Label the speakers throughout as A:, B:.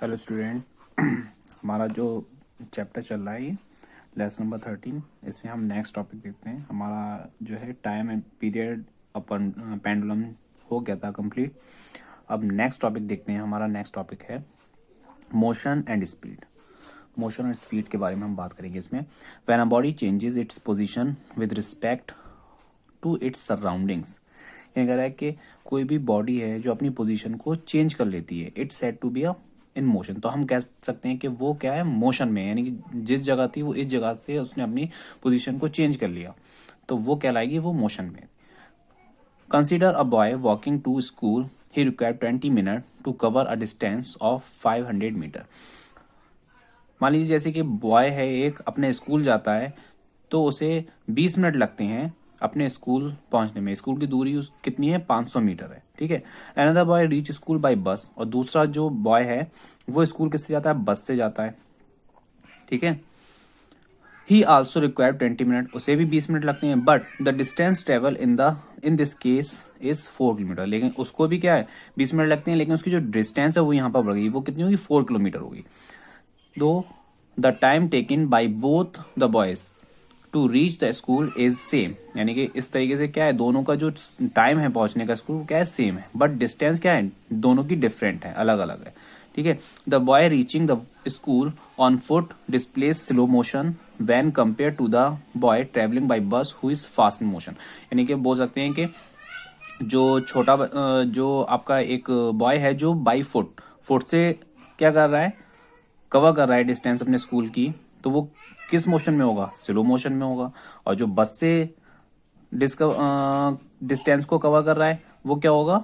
A: Hello student. हमारा जो chapter चल रहा है ये लेसन नंबर 13, इसमें हम नेक्स्ट टॉपिक देखते हैं। हमारा जो है time and period upon pendulum हो गया था कंप्लीट। अब नेक्स्ट टॉपिक देखते हैं। हमारा नेक्स्ट टॉपिक है मोशन एंड स्पीड। मोशन और स्पीड के बारे में हम बात करेंगे इसमें। When a body changes its position with respect to its surroundings, ये कह रहा है कि कोई भी बॉडी है जो अपनी पोजीशन को चेंज कर लेती है, it's said to be a in motion. तो हम कह सकते हैं कि वो क्या है, मोशन में, यानी कि जिस जगह थी वो इस जगह से उसने अपनी पोजीशन को चेंज कर लिया, तो वो कहलाएगी वो मोशन में। Consider a boy walking to school, he require 20 minute to cover a distance of 500 metre. मान लीजिए जैसे कि बॉय है एक, अपने स्कूल जाता है तो उसे 20 मिनट लगते हैं अपने स्कूल पहुंचने में। स्कूल की दूरी कितनी है, 500 मीटर है, ठीक है। Another boy reach school by बस, और दूसरा जो बॉय है वो स्कूल किससे जाता है, बस से जाता है, ठीक है। ही आल्सो रिक्वायर 20 मिनट, उसे भी 20 मिनट लगते हैं, but the distance travel in this case is 4 kilometre. लेकिन उसको भी क्या है, 20 मिनट लगते हैं, लेकिन उसकी जो डिस्टेंस है वो यहाँ पर बढ़ गई, वो कितनी होगी, 4 किलोमीटर होगी। Though the time taken by both the boys to reach the school is same, यानी कि इस तरीके से क्या है, दोनों का जो टाइम है पहुंचने का स्कूल क्या है, सेम है, बट डिस्टेंस क्या है, दोनों की डिफरेंट है, अलग अलग है, ठीक है। The boy reaching the school on foot displays slow motion when compare to the boy travelling by bus who is fast in motion. यानी कि बोल सकते हैं कि जो जो आपका एक बॉय है जो बाई फुट से क्या कर रहा है, कवर कर रहा है डिस्टेंस अपने स्कूल की, तो वो किस मोशन में होगा, स्लो मोशन में होगा। और जो बस से डिस्टेंस को कवर कर रहा है वो क्या होगा,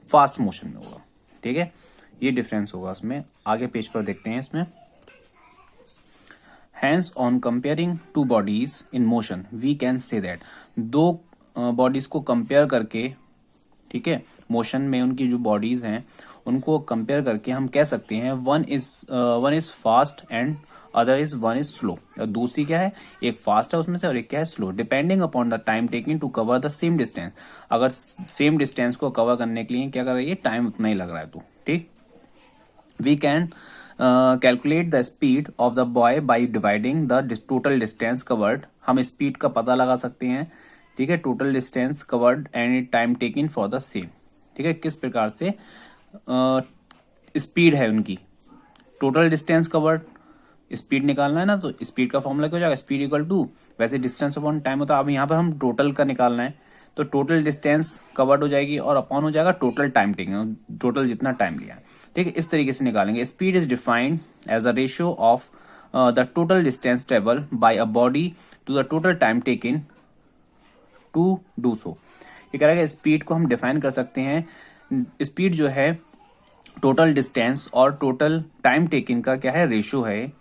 A: फास्ट मोशन में होगा, ठीक है। ये डिफरेंस होगा उसमें। आगे पेज पर देखते हैं इसमें। Hence on comparing two bodies in motion we can say that, दो बॉडीज को कंपेयर करके, ठीक है, मोशन में उनकी जो बॉडीज हैं उनको कंपेयर करके हम कह सकते हैं one is fast and other is one is slow. और दूसरी क्या है, एक फास्ट है उसमें से और एक क्या है, slow, depending upon the time taking to cover the same distance. अगर सेम डिस्टेंस को कवर करने के लिए क्या कर रही है, टाइम उतना ही लग रहा है, तो ठीक। We can calculate the speed of the boy by dividing the total distance covered. हम स्पीड का पता लगा सकते हैं, ठीक है, total distance covered and time taking for the same, ठीक है। किस प्रकार से स्पीड है उनकी, टोटल डिस्टेंस कवर्ड, स्पीड निकालना है ना, तो स्पीड का फॉर्मूला क्या हो जाएगा, स्पीड इक्वल टू, वैसे डिस्टेंस अपॉन टाइम होता है, अब यहाँ पर हम टोटल का निकालना है, तो टोटल डिस्टेंस कवर्ड हो जाएगी और अपॉन हो जाएगा टोटल टाइम टेकिंग, टोटल जितना टाइम लिया है, ठीक है। इस तरीके से निकालेंगे। Speed is defined as a ratio of the total distance travel by a body to the total time taking to do so. ये कह रहा है कि स्पीड को हम डिफाइन कर सकते हैं, स्पीड जो है टोटल डिस्टेंस और टोटल टाइम टेकिंग का क्या है, रेशियो है।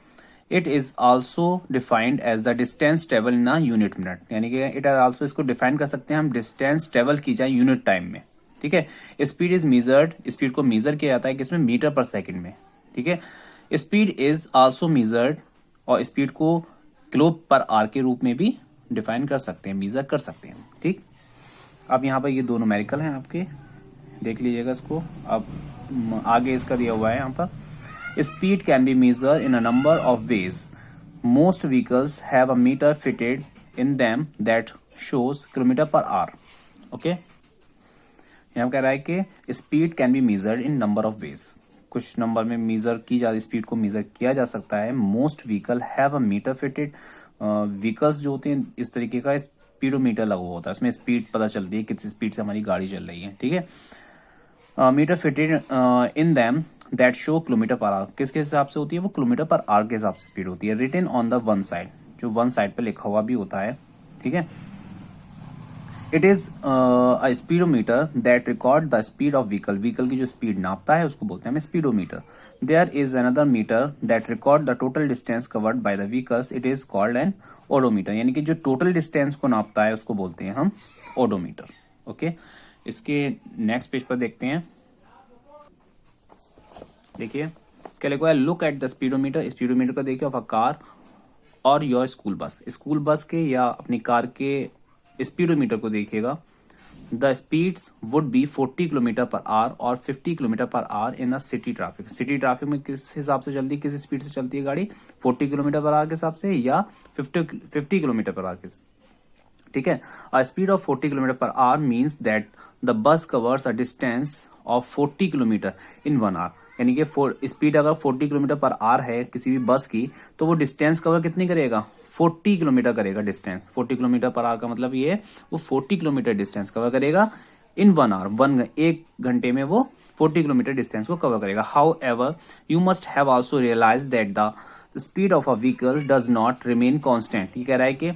A: It is also defined as the distance travel in unit minute, यानी कि इट ऑल्सो, इसको डिफाइन कर सकते हैं हम, डिस्टेंस ट्रेवल की जाए यूनिट टाइम में, ठीक है। स्पीड इज मेजर्ड, स्पीड को मेजर किया जाता है किसमें, मीटर पर सेकंड में, ठीक है। स्पीड इज ऑल्सो मेजर्ड, और स्पीड को किलो पर आर के रूप में भी डिफाइन कर सकते हैं, मेजर कर सकते हैं, ठीक। अब यहाँ पर ये दो न्यूमेरिकल हैं आपके, देख लीजिएगा इसको। अब आगे इसका दिया हुआ है यहाँ पर, speed can be measure in a number of ways, most vehicles have a meter fitted in them that shows kilometer per hour, okay. यहाँ कह रहा है कि speed can be measured in number of ways, कुछ number में measure की जा, speed को मेजर किया जा सकता है। Most vehicle have a meter fitted, vehicles जो होते हैं इस तरीके का स्पीडोमीटर लगा हुआ होता है, उसमें स्पीड पता चलती है कितनी स्पीड से हमारी गाड़ी चल रही है, ठीक है। Meter fitted in them that show kilometer per hour, किसके हिसाब से होती है वो, किलोमीटर पर आवर के हिसाब से स्पीड होती है। Written on the one side, जो वन साइड पे लिखा हुआ भी होता है, ठीक है। It is a speedometer that record the speed of vehicle, vehicle की जो स्पीड नापता है उसको बोलते हैं हमें speedometer. There is another meter that record the total distance covered by the vehicles, it is called an odometer, यानी कि जो टोटल डिस्टेंस को नापता है उसको बोलते हैं हम ओडोमीटर, ओके। इसके नेक्स्ट पेज पर देखते हैं, देखिए क्या लिखा है, look at the speedometer, speedometer को देखिए ऑफ अ कार और your school bus, school bus के या अपनी कार के स्पीडोमीटर को देखिएगा, the speeds would be 40 kilometer per our और 50 kilometre per our in the city traffic. City traffic में किस हिसाब से चलती है, किस स्पीड से चलती है गाड़ी, 40 किलोमीटर पर आवर के हिसाब से या 50 किलोमीटर पर आवर के, ठीक है। A speed of 40 kilometer per hour means that the bus covers a distance of 40 kilometer in 1 hour. यानी कि स्पीड अगर 40 किलोमीटर पर आवर है किसी भी बस की, तो वो डिस्टेंस कवर कितनी करेगा, 40 किलोमीटर करेगा डिस्टेंस। 40 किलोमीटर पर आवर का मतलब ये है वो 40 किलोमीटर डिस्टेंस कवर करेगा इन 1 आवर, 1 घंटे में वो 40 किलोमीटर डिस्टेंस को कवर करेगा। However you must have also realize that the speed of a vehicle does not remain constant. ये कह रहा है कि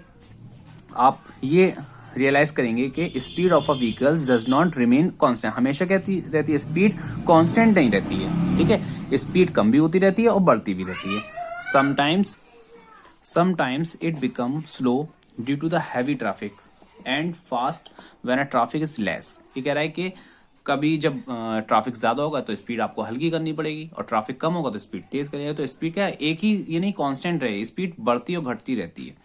A: आप ये रियलाइज करेंगे कि speed of a vehicle does not remain constant. हमेशा कहती रहती है स्पीड, कांस्टेंट नहीं रहती है, ठीक है। स्पीड कम भी होती रहती है और बढ़ती भी रहती है। Sometimes it become slow due to the heavy traffic and fast when a traffic is less. ये कह रहा है कि कभी जब ट्रैफिक ज्यादा होगा तो स्पीड आपको हल्की करनी पड़ेगी और ट्रैफिक कम होगा तो स्पीड तेज करेगा। तो स्पीड क्या है, एक ही ये नहीं कांस्टेंट रहे, स्पीड बढ़ती और घटती रहती है।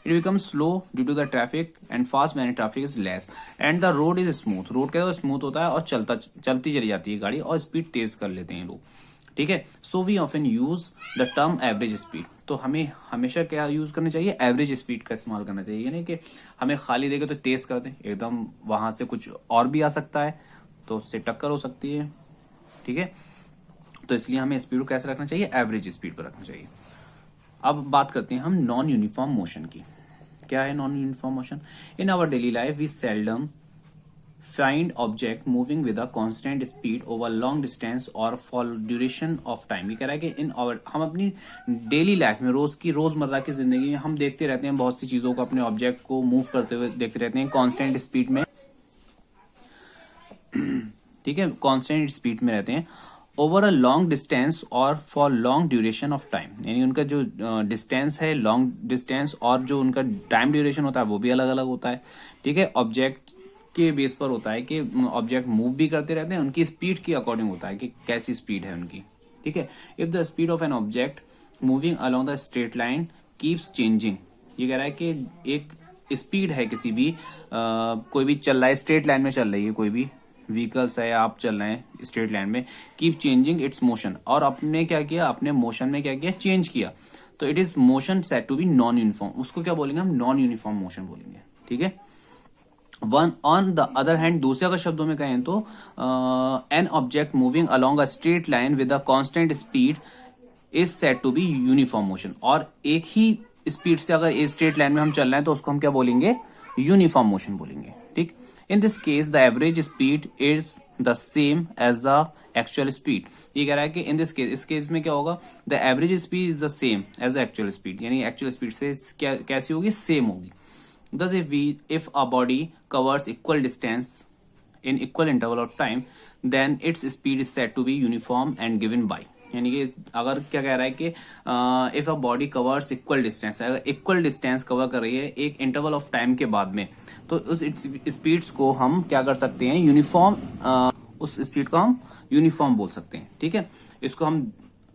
A: It becomes slow due to the traffic and fast when traffic is less and the road is smooth। Road क्या है, स्मूथ होता है और चलती चली जाती है गाड़ी और स्पीड तेज कर लेते हैं लोग, ठीक है। So we often use the term average speed. तो हमें हमेशा क्या यूज करनी चाहिए, एवरेज स्पीड का इस्तेमाल करना चाहिए। यानी कि हमें खाली देखे तो तेज कर दें, एकदम वहां से कुछ और भी आ सकता है तो उससे टक्कर हो सकती है, ठीक है। तो इसलिए हमें स्पीड को कैसे रखना चाहिए, एवरेज स्पीड पर रखना चाहिए। अब बात करते हैं हम नॉन यूनिफॉर्म मोशन की। क्या है non uniform motion? In our daily life we seldom find object moving with a constant speed over long distance और फॉर ड्यूरेशन ऑफ टाइम। ये कह रहा है कि इन आवर, हम अपनी डेली लाइफ में, रोजमर्रा की जिंदगी में हम देखते रहते हैं बहुत सी चीजों को, अपने ऑब्जेक्ट को मूव करते हुए देखते रहते हैं कांस्टेंट स्पीड में, ठीक है, कांस्टेंट स्पीड में रहते हैं ओवर अ लॉन्ग डिस्टेंस और for long duration of time. यानी उनका जो डिस्टेंस है, लॉन्ग डिस्टेंस, और जो उनका टाइम ड्यूरेशन होता है वो भी अलग अलग होता है, ठीक है। ऑब्जेक्ट के बेस पर होता है कि ऑब्जेक्ट मूव भी करते रहते हैं, उनकी स्पीड के अकॉर्डिंग होता है कि कैसी स्पीड है उनकी, ठीक है। If the speed of N object moving along the straight line keeps changing. ये कह रहा है कि एक स्पीड है किसी भी कोई भी चल रहा है, स्ट्रेट लाइन में चल रही है, कोई भी व्हीकल्स है, आप चल रहे हैं स्ट्रेट लाइन में, कीप चेंजिंग इट्स मोशन, और अपने क्या किया, अपने मोशन में क्या किया, चेंज किया, तो it is motion set to be non uniform. उसको क्या बोलेंगे हम, नॉन यूनिफॉर्म मोशन बोलेंगे, ठीक है। One on the other hand, दूसरे अगर शब्दों में कहें तो an object moving along a straight line with a constant speed is set to be uniform motion. और एक ही स्पीड से अगर स्ट्रेट लाइन में हम चल रहे हैं तो उसको हम क्या बोलेंगे, यूनिफॉर्म मोशन बोलेंगे, ठीक। In this case, the average speed is the same as the actual speed। ये कह रहा है कि in this case, इस केस में क्या होगा, the average speed is the same as the actual speed। यानी actual speed से क्या कैसी होगी, सेम होगी। Thus, if a body covers equal distance in equal interval of time, then its speed is said to be uniform and given by। यानी कि अगर क्या कह रहा है कि if a body covers equal distance, अगर इक्वल डिस्टेंस कवर कर रही है एक इंटरवल ऑफ टाइम के बाद में, तो उस स्पीड्स को हम क्या कर सकते हैं, यूनिफॉर्म, उस स्पीड को हम यूनिफॉर्म बोल सकते हैं, ठीक है। इसको हम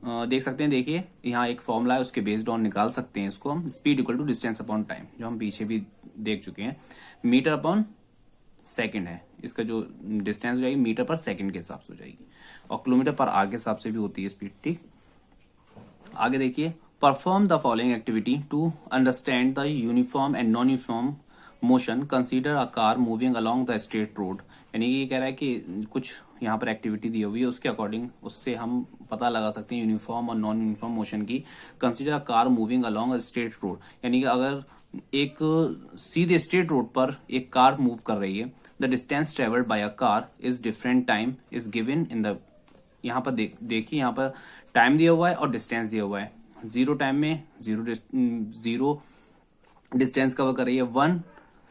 A: देख सकते हैं, देखिए यहाँ एक फॉर्मूला है, उसके बेस्ड ऑन निकाल सकते हैं इसको हम, speed equal to distance upon time, जो हम पीछे भी देख चुके हैं। मीटर अपॉन सेकंड है, इसका जो डिस्टेंस हो जाएगी मीटर पर सेकंड के हिसाब से हो जाएगी, और किलोमीटर पर आवर के हिसाब से भी होती है स्पीड, ठीक। आगे देखिए, perform the following activity to understand the uniform and non uniform motion, consider a car moving along the straight road. यानी ये कह रहा है कि कुछ यहाँ पर एक्टिविटी दी हुई है, उसके अकॉर्डिंग उससे हम पता लगा सकते हैं यूनिफॉर्म और नॉन यूनिफॉर्म मोशन की। Consider a car moving along a straight road, यानी कि अगर एक सीधे स्ट्रेट रोड पर एक कार मूव कर रही है, the distance travelled by a car is different time is given in the, यहाँ पर देखिए यहाँ पर टाइम दिया हुआ है और डिस्टेंस दिया हुआ है। जीरो टाइम में जीरो डिस्टेंस कवर कर रही है, 1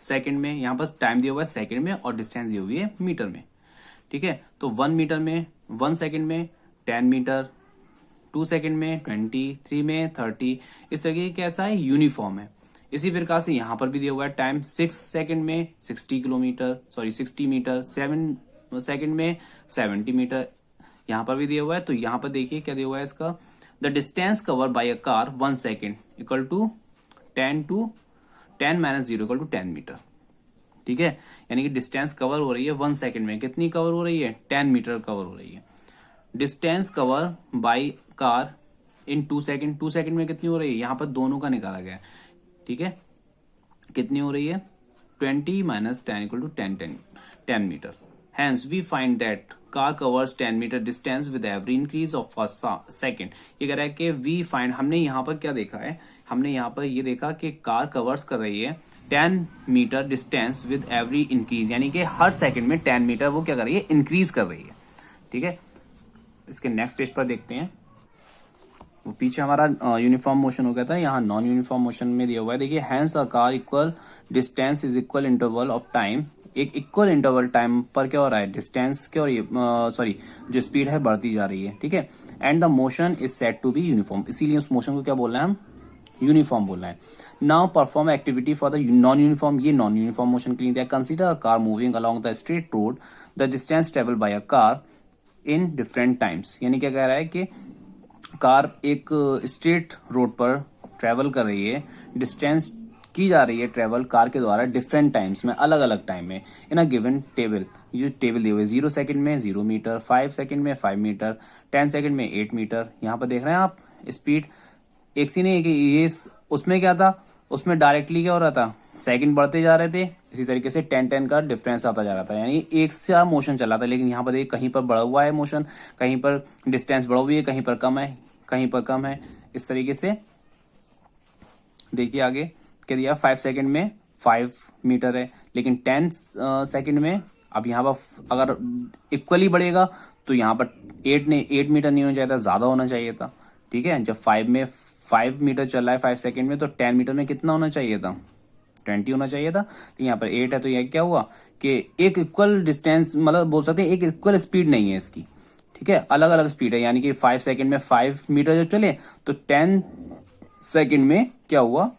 A: सेकंड में, यहाँ पर टाइम दिया हुआ है सेकंड में और डिस्टेंस दी हुई है मीटर में, ठीक है। तो 1 मीटर में, 1 सेकंड में 10 मीटर, 2 सेकंड में 20, 3 में 30, इस तरीके कैसा है, यूनिफॉर्म है। इसी प्रकार से यहाँ पर भी दिया हुआ है टाइम, 6 सेकंड में 60 मीटर, 7 सेकंड में 70 मीटर, यहाँ पर भी दिया हुआ है। तो यहाँ पर देखिए क्या दिया हुआ है इसका, the distance cover by a car 1 second equal to 10 minus 0 equal to 10 meter, ठीक है, यानी कि डिस्टेंस कवर हो रही है 1 सेकंड में, कितनी कवर हो रही है, 10 मीटर कवर हो रही है। Distance cover by car in 2 second, 2 second में कितनी हो रही है, यहाँ पर दोनों का निकाला गया है, ठीक है, कितनी हो रही है, 20 minus 10 equal to 10 meter. Hence we find that car covers 10 meter distance with every increase of a second. ये कह रहा है कि we find, हमने यहाँ पर क्या देखा है, हमने यहाँ पर ये देखा कि कार कवर्स कर रही है 10 meter distance with every increase, यानी कि हर सेकंड में 10 मीटर वो क्या कर रही है, इंक्रीज कर रही है, ठीक है। इसके नेक्स्ट पेज पर देखते हैं। वो पीछे हमारा यूनिफॉर्म मोशन हो गया था, यहाँ नॉन यूनिफॉर्म मोशन में दिया हुआ है। देखिए, hence a car equal distance is equal interval of time, एक इक्वल इंटरवल टाइम पर क्या हो रहा है, डिस्टेंस के और सॉरी जो स्पीड है बढ़ती जा रही है, ठीक है। And the motion is set to be uniform, इसीलिए उस मोशन को क्या बोल रहे हैं हम, यूनिफॉर्म बोल रहे हैं। Now perform activity for the non uniform, ये नॉन यूनिफॉर्म मोशन के लिए दिया। Consider a car moving along the straight road, the distance travel by a car in different times, यानी क्या कह रहा है कि कार एक स्ट्रेट रोड पर ट्रेवल कर रही है, डिस्टेंस की जा रही है ट्रेवल कार के द्वारा डिफरेंट टाइम्स में, अलग अलग टाइम में, इन अ गिवन टेबल। ये टेबल दिए हुए 0 सेकंड में 0 मीटर, 5 सेकंड में 5 मीटर, 10 सेकंड में 8 मीटर। यहाँ पर देख रहे हैं आप स्पीड एक सी नहीं है कि ये उसमें क्या था, उसमें डायरेक्टली क्या हो रहा था, सेकंड बढ़ते जा रहे थे, इसी तरीके से 10-10 का डिफरेंस आता जा रहा था, यानी एक सा मोशन चला था। लेकिन यहाँ पर देखिए कहीं पर बढ़ा हुआ है मोशन, कहीं पर डिस्टेंस बढ़ा हुई है, कहीं पर कम है, कहीं पर कम है, इस तरीके से। देखिए आगे क्या दिया, 5 सेकंड में 5 मीटर है, लेकिन 10 सेकंड में, अब यहाँ पर अगर इक्वली बढ़ेगा तो यहाँ पर 8 मीटर नहीं होना चाहिए था, ज्यादा होना चाहिए था, ठीक है। जब 5 मीटर चल रहा है 5 सेकंड में, तो 10 मीटर में कितना होना चाहिए था, 20 होना चाहिए था। तो यहाँ पर 8 है, तो यह क्या हुआ कि एक इक्वल डिस्टेंस, मतलब बोल सकते हैं एक इक्वल स्पीड नहीं है इसकी, ठीक है, अलग अलग स्पीड है। यानी कि 5 सेकंड में 5 मीटर जब चले, तो 10 सेकंड में क्या हुआ,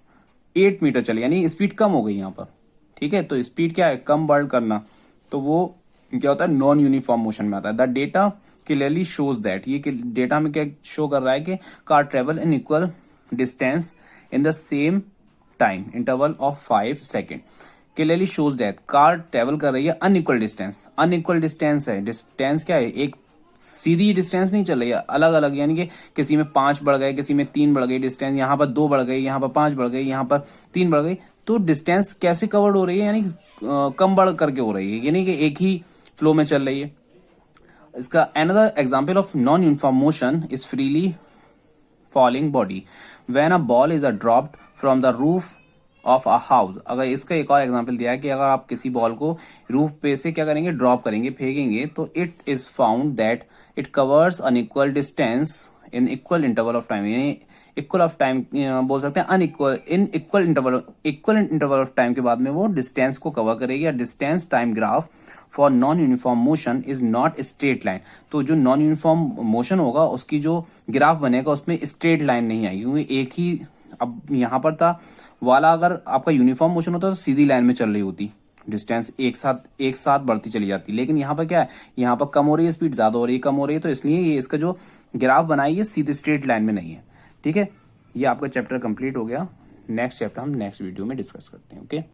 A: 8 मीटर चले, यानी स्पीड कम हो गई यहाँ पर, ठीक है। तो स्पीड क्या है, कम बढ़ करना, तो वो क्या होता है, नॉन यूनिफॉर्म मोशन में आता है। The data clearly shows that, ये डेटा में क्या शो कर रहा है कि car travel in equal distance in the same time interval of 5 second. Clearly shows that car travel कर रही है अनइक्वल डिस्टेंस, अनइक्वल डिस्टेंस है, डिस्टेंस क्या है, एक सीधी डिस्टेंस नहीं चल रही है, अलग अलग, यानी कि किसी में 5 बढ़ गए, किसी में 3 बढ़ गई डिस्टेंस, यहाँ पर 2 बढ़ गई, यहाँ पर 5 बढ़ गई, यहाँ पर 3 बढ़ गई, तो डिस्टेंस कैसे कवर्ड हो रही है, यानी कम बढ़ करके हो रही है, यानी कि एक ही फ्लो में चल रही है। इसका another example of non uniform motion is freely falling body when a ball is dropped from the roof of a house. अगर इसका एक और एग्जांपल दिया है कि अगर आप किसी बॉल को रूफ पे से क्या करेंगे, ड्रॉप करेंगे, फेंकेंगे, तो it is found that it covers unequal distance in equal interval of time, यानी इक्वल ऑफ टाइम बोल सकते हैं, unequal in equal interval of time के बाद में वो डिस्टेंस को कवर करेगी। Distance time graph for non uniform motion is not straight line, तो जो नॉन यूनिफॉर्म मोशन होगा उसकी जो ग्राफ बनेगा उसमें स्ट्रेट लाइन नहीं आएगी, क्योंकि एक ही, अब यहाँ पर था वाला, अगर आपका यूनिफॉर्म मोशन होता तो सीधी लाइन में चल रही होती, डिस्टेंस एक साथ बढ़ती चली जाती। लेकिन यहाँ पर क्या है, यहाँ पर कम हो रही है स्पीड, ज्यादा हो रही है, कम हो रही है, तो इसलिए ये इसका जो ग्राफ बनाई है सीधे स्ट्रेट लाइन में नहीं है, ठीक है। ये आपका चैप्टर कंप्लीट हो गया। नेक्स्ट चैप्टर हम नेक्स्ट वीडियो में डिस्कस करते हैं, ओके।